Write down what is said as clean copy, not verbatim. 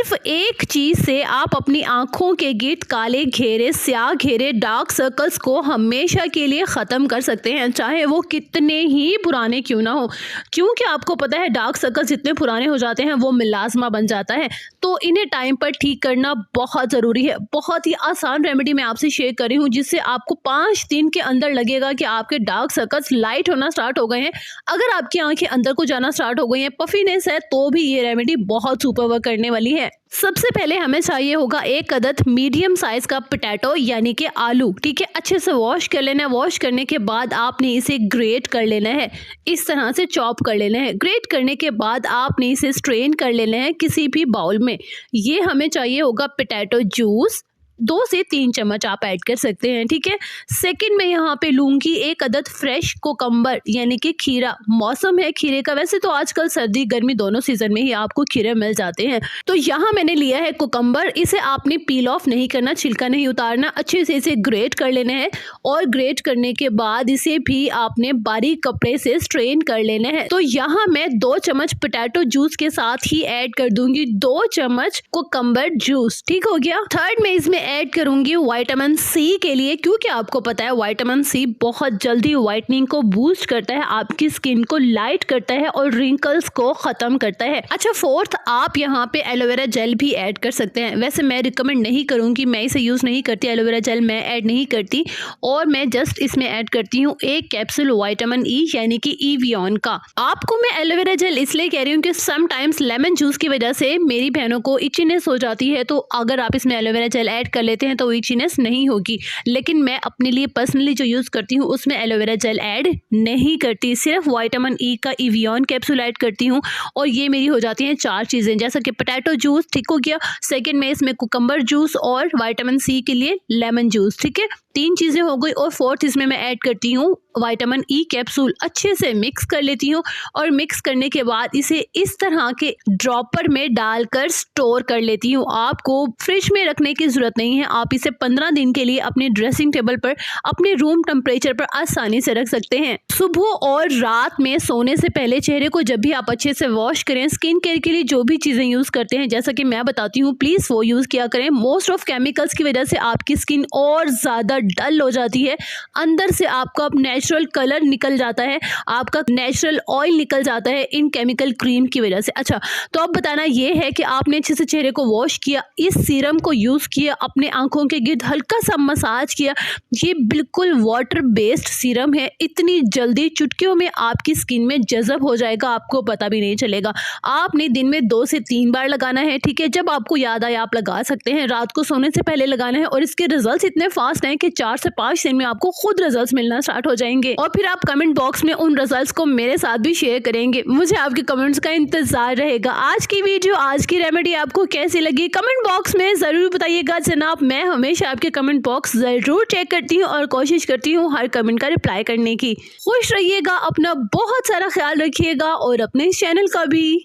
सिर्फ एक चीज से आप अपनी आंखों के गिर्द काले घेरे, स्याह घेरे, डार्क सर्कल्स को हमेशा के लिए खत्म कर सकते हैं, चाहे वो कितने ही पुराने क्यों ना हो। क्योंकि आपको पता है डार्क सर्कल्स जितने पुराने हो जाते हैं वो मिलाजमा बन जाता है, तो इन्हें टाइम पर ठीक करना बहुत ज़रूरी है। बहुत ही आसान रेमेडी मैं आपसे शेयर कर रही हूँ जिससे आपको 5 दिन के अंदर लगेगा कि आपके डार्क सर्कल्स लाइट होना स्टार्ट हो गए हैं। अगर आपकी आंखें अंदर को जाना स्टार्ट हो गई हैं, पफीनेस है, तो भी ये रेमेडी बहुत सुपर वर्क करने वाली है। सबसे पहले हमें चाहिए होगा एक अदद मीडियम साइज का पोटैटो यानी कि आलू। ठीक है, अच्छे से वॉश कर लेना है। वॉश करने के बाद आपने इसे ग्रेट कर लेना है, इस तरह से चॉप कर लेना है। ग्रेट करने के बाद आपने इसे स्ट्रेन कर लेना है किसी भी बाउल में। ये हमें चाहिए होगा पोटैटो जूस, 2 से 3 चम्मच आप ऐड कर सकते हैं। ठीक है, सेकंड में यहाँ पे लूंगी एक अदद फ्रेश कोकम्बर यानी कि खीरा। मौसम है खीरे का, वैसे तो आजकल सर्दी गर्मी दोनों सीजन में ही आपको खीरे मिल जाते हैं। तो यहाँ मैंने लिया है कोकम्बर। इसे आपने पील ऑफ नहीं करना, छिलका नहीं उतारना, अच्छे से इसे ग्रेट कर लेना है। और ग्रेट करने के बाद इसे भी आपने बारीक कपड़े से स्ट्रेन कर लेना है। तो यहाँ मैं 2 चम्मच पोटैटो जूस के साथ ही ऐड कर दूंगी 2 चम्मच कोकम्बर जूस। ठीक हो गया। थर्ड में इसमें ऐड करूंगी विटामिन सी के लिए, क्योंकि आपको पता है विटामिन सी बहुत जल्दी व्हाइटनिंग को बूस्ट करता है, आपकी स्किन को लाइट करता है और रिंकल्स को खत्म करता है। अच्छा, फोर्थ आप यहाँ पे एलोवेरा जेल भी ऐड कर सकते हैं। वैसे मैं रिकमेंड नहीं करूंगी, मैं इसे यूज नहीं करती, एलोवेरा जेल मैं ऐड नहीं करती। और मैं जस्ट इसमें ऐड करती हूँ 1 कैप्सूल विटामिन ई यानी कि इवियन का। आपको मैं एलोवेरा जेल इसलिए कह रही हूँ कि समटाइम्स लेमन जूस की वजह से मेरी बहनों को इचीनेस हो जाती है, तो अगर आप इसमें एलोवेरा जेल ऐड कर लेते हैं तो इचीनेस नहीं होगी। लेकिन मैं अपने लिए पर्सनली जो यूज करती हूँ उसमें एलोवेरा जेल ऐड नहीं करती, सिर्फ विटामिन ई का इवियन कैप्सूल ऐड करती हूँ। और ये मेरी हो जाती हैं 4 चीजें, जैसा कि पोटैटो जूस, ठीक हो गया। सेकंड में इसमें कुकम्बर जूस और विटामिन सी के लिए लेमन जूस। ठीक है, 3 चीजें हो गई। और फोर्थ इसमें मैं ऐड करती हूँ विटामिन ई कैप्सूल। अच्छे से मिक्स कर लेती हूँ और मिक्स करने के बाद इसे इस तरह के ड्रॉपर में डालकर स्टोर कर लेती हूँ। आपको फ्रिज में रखने की जरूरत नहीं है, आप इसे 15 दिन के लिए अपने ड्रेसिंग टेबल पर अपने रूम टेम्परेचर पर आसानी से रख सकते हैं। सुबह और रात में सोने से पहले चेहरे को जब भी आप अच्छे से वॉश करें, स्किन केयर के लिए जो भी चीजें यूज करते हैं जैसा कि मैं बताती हूँ, प्लीज वो यूज किया करें। मोस्ट ऑफ केमिकल्स की वजह से आपकी स्किन और ज्यादा डल हो जाती है, अंदर से आपका नेचुरल कलर निकल जाता है, आपका नेचुरल ऑयल निकल जाता है इन केमिकल क्रीम की वजह से। अच्छा, तो अब बताना ये है कि आपने अच्छे से चेहरे को वॉश किया, इस सीरम को यूज किया, अपने आंखों के गिर्द हल्का सा मसाज किया। ये बिल्कुल वाटर बेस्ड सीरम है, इतनी जल्दी चुटकियों में आपकी स्किन में जज़ब हो जाएगा, आपको पता भी नहीं चलेगा। आपने दिन में 2 से 3 बार लगाना है। ठीक है, जब आपको याद आए आप लगा सकते हैं, रात को सोने से पहले लगाना है। और इसके रिजल्ट्स इतने फास्ट हैं कि 4 से 5 दिन में आपको खुद रिजल्ट्स मिलना स्टार्ट हो जाएंगे। और फिर आप कमेंट बॉक्स में उन रिजल्ट्स को मेरे साथ भी शेयर करेंगे, मुझे आपके कमेंट्स का इंतजार रहेगा। आज की वीडियो, आज की रेमेडी आपको कैसी लगी कमेंट बॉक्स में जरूर बताइएगा जनाब। मैं हमेशा आपके कमेंट बॉक्स जरूर चेक करती हूँ और कोशिश करती हूँ हर कमेंट का रिप्लाई करने की। खुश रहिएगा, अपना बहुत सारा ख्याल रखिएगा और अपने चैनल का भी।